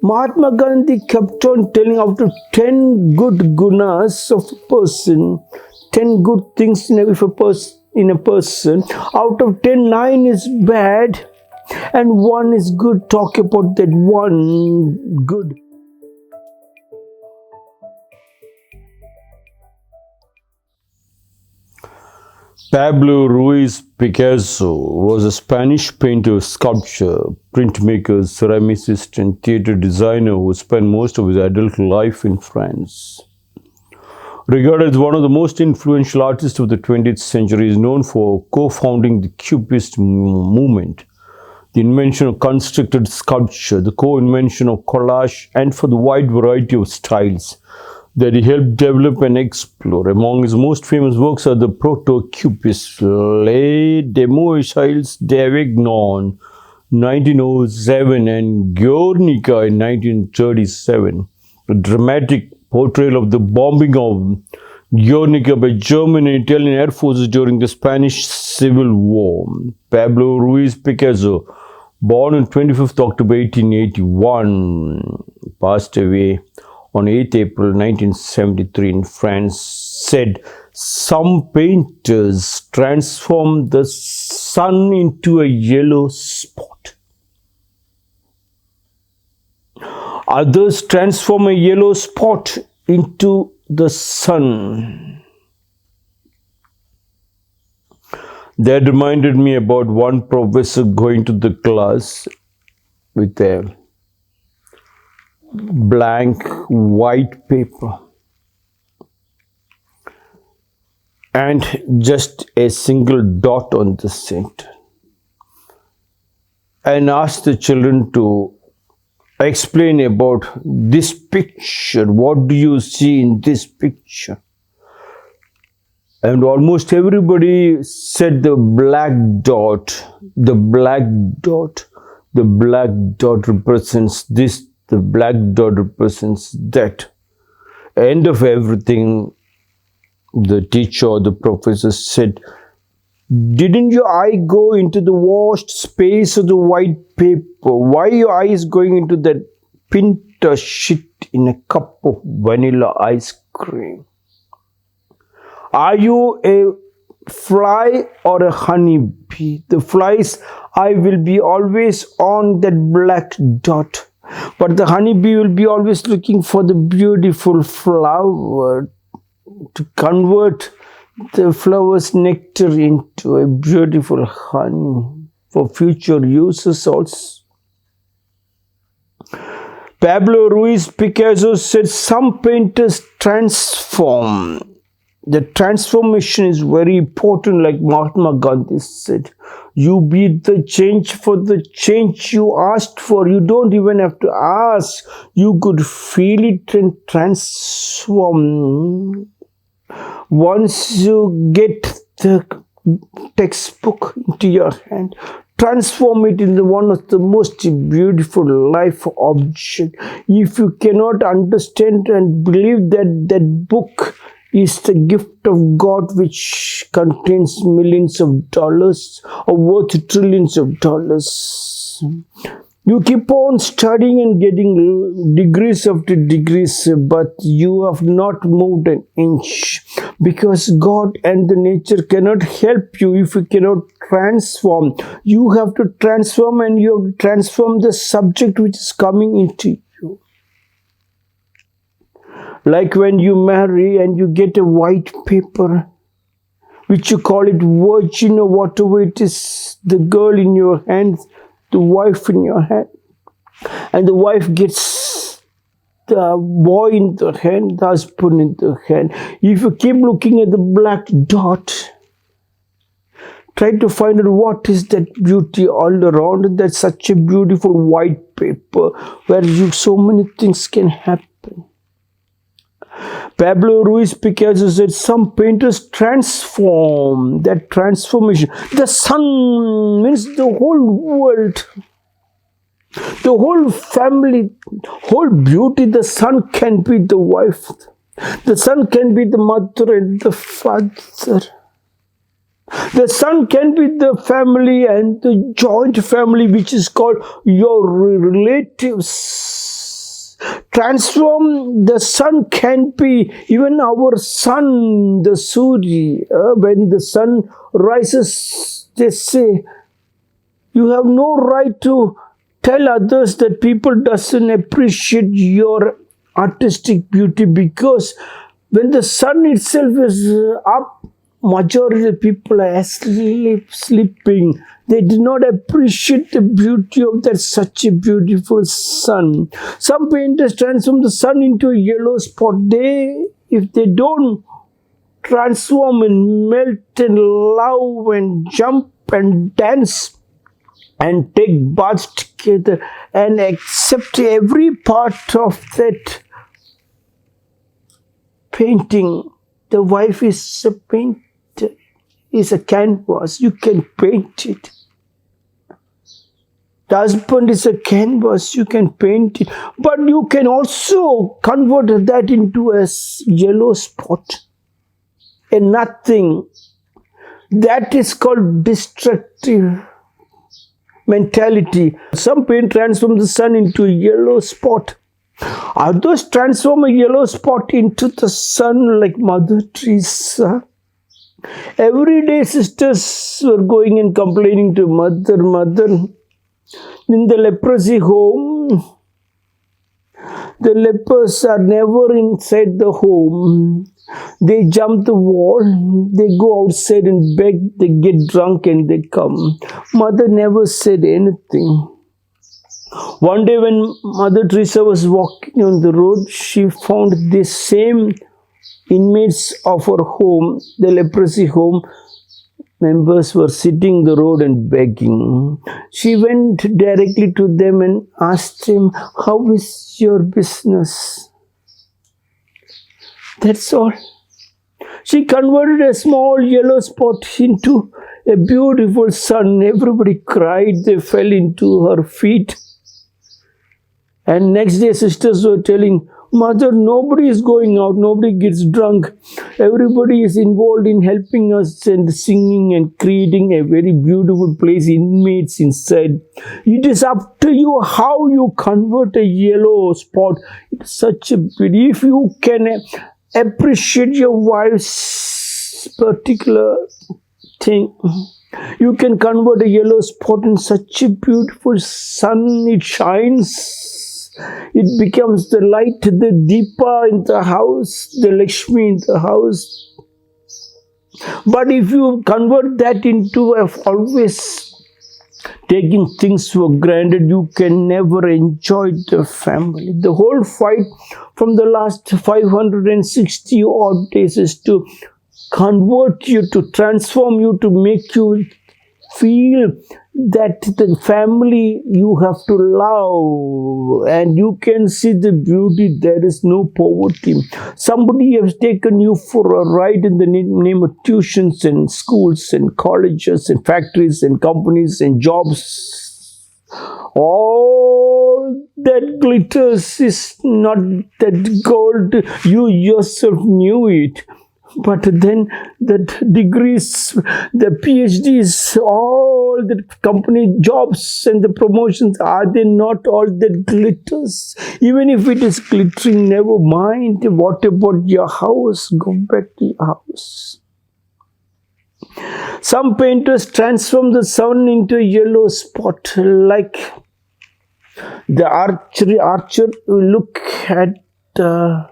Mahatma Gandhi kept on telling out of 10 good gunas of a person, 10 good things in a person, out of 10, 9 is bad and 1 is good. Talk about that 1 good. Pablo Picasso was a Spanish painter, sculptor, printmaker, ceramicist, and theatre designer who spent most of his adult life in France. Regarded as one of the most influential artists of the 20th century, he is known for co-founding the Cubist movement, the invention of constructed sculpture, the co-invention of collage, and for the wide variety of styles that he helped develop and explore. Among his most famous works are the Proto-Cubists, Les Demoiselles d'Avignon, 1907, and Guernica in 1937. A dramatic portrayal of the bombing of Guernica by German and Italian air forces during the Spanish Civil War. Pablo Picasso, born on 25th October 1881, passed away on 8th April 1973 in France, said some painters transform the sun into a yellow spot. Others transform a yellow spot into the sun. That reminded me about one professor going to the class with a blank white paper and just a single dot on the center, and asked the children to explain about this picture. What do you see in this picture? And almost everybody said the black dot, the black dot, the black dot represents this, the black dot represents that. End of everything, the teacher or the professor said, didn't your eye go into the washed space of the white paper? Why your eye is going into that pinter shit in a cup of vanilla ice cream? Are you a fly or a honeybee? The fly's eye will be always on that black dot, but the honeybee will be always looking for the beautiful flower to convert the flower's nectar into a beautiful honey for future uses also. Pablo Picasso said some painters transform. The transformation is very important, like Mahatma Gandhi said. You be the change for the change you asked for. You don't even have to ask. You could feel it and transform. Once you get the textbook into your hand, transform it into one of the most beautiful life objects. If you cannot understand and believe that that book is the gift of God which contains millions of dollars or worth trillions of dollars, you keep on studying and getting degrees after degrees, but you have not moved an inch, because God and the nature cannot help you if you cannot transform. You have to transform, and you have to transform the subject which is coming into you. Like when you marry and you get a white paper, which you call it virgin or whatever it is, the girl in your hand, the wife in your hand, and the wife gets the boy in the hand, the husband in the hand. If you keep looking at the black dot, try to find out what is that beauty all around. That's such a beautiful white paper where so many things can happen. Pablo Picasso said some painters transform. That transformation. The sun means the whole world, the whole family, whole beauty. The sun can be the wife. The sun can be the mother and the father. The sun can be the family and the joint family, which is called your relatives. transform. The sun can be even our sun, the Surya. When the sun rises, they say, you have no right to tell others that people doesn't appreciate your artistic beauty, because when the sun itself is up, majority of people are asleep, sleeping. They do not appreciate the beauty of that such a beautiful sun. Some painters transform the sun into a yellow spot. If they don't transform and melt and love and jump and dance and take baths together and accept every part of that painting, the wife is a painter, is a canvas. You can paint it. The husband is a canvas. You can paint it. But you can also convert that into a yellow spot. A nothing. That is called destructive mentality. Some paint transform the sun into a yellow spot. Others transform a yellow spot into the sun, like Mother Teresa. Every day sisters were going and complaining to Mother. In the leprosy home, the lepers are never inside the home. They jump the wall, they go outside and beg, they get drunk and they come. Mother never said anything. One day when Mother Teresa was walking on the road, she found the same inmates of her home, the leprosy home members were sitting the road and begging. She went directly to them and asked them, how is your business? That's all. She converted a small yellow spot into a beautiful sun. Everybody cried. They fell into her feet. And next day sisters were telling, Mother, nobody is going out, nobody gets drunk. Everybody is involved in helping us and singing and creating a very beautiful place, inmates inside. It is up to you how you convert a yellow spot into such a beauty. If you can appreciate your wife's particular thing, you can convert a yellow spot in such a beautiful sun. It shines. It becomes the light, the Deepa in the house, the Lakshmi in the house. But if you convert that into always taking things for granted, you can never enjoy the family. The whole fight from the last 560 odd days is to convert you, to transform you, to make you feel that the family you have to love, and you can see the beauty. There is no poverty. Somebody has taken you for a ride in the name of tuitions and schools and colleges and factories and companies and jobs. All that glitters is not that gold. You yourself knew it. But then the degrees, the PhDs, all the company jobs and the promotions, are they not all that glitters? Even if it is glittering, never mind. What about your house? Go back to your house. Some painters transform the sun into a yellow spot, like the archer look at the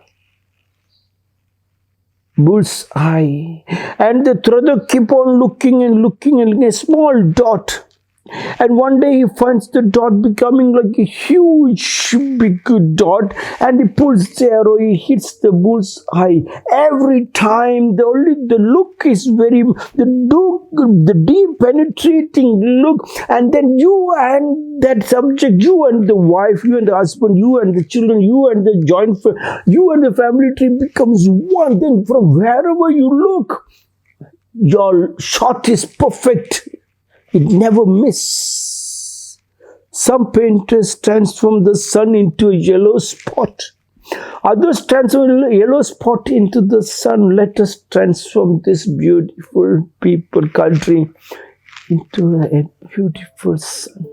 bull's eye, and the thrower keep on looking and looking a small dot, and one day he finds the dot becoming like a huge big dot, and he pulls the arrow, he hits the bull's eye. Every time the look is very the deep penetrating look, and then you and that subject, you and the wife, you and the husband, you and the children, you and the joint, you and the family tree becomes one. Then from wherever you look, your shot is perfect. It never misses. Some painters transform the sun into a yellow spot. Others transform a yellow spot into the sun. Let us transform this beautiful people, country into a beautiful sun.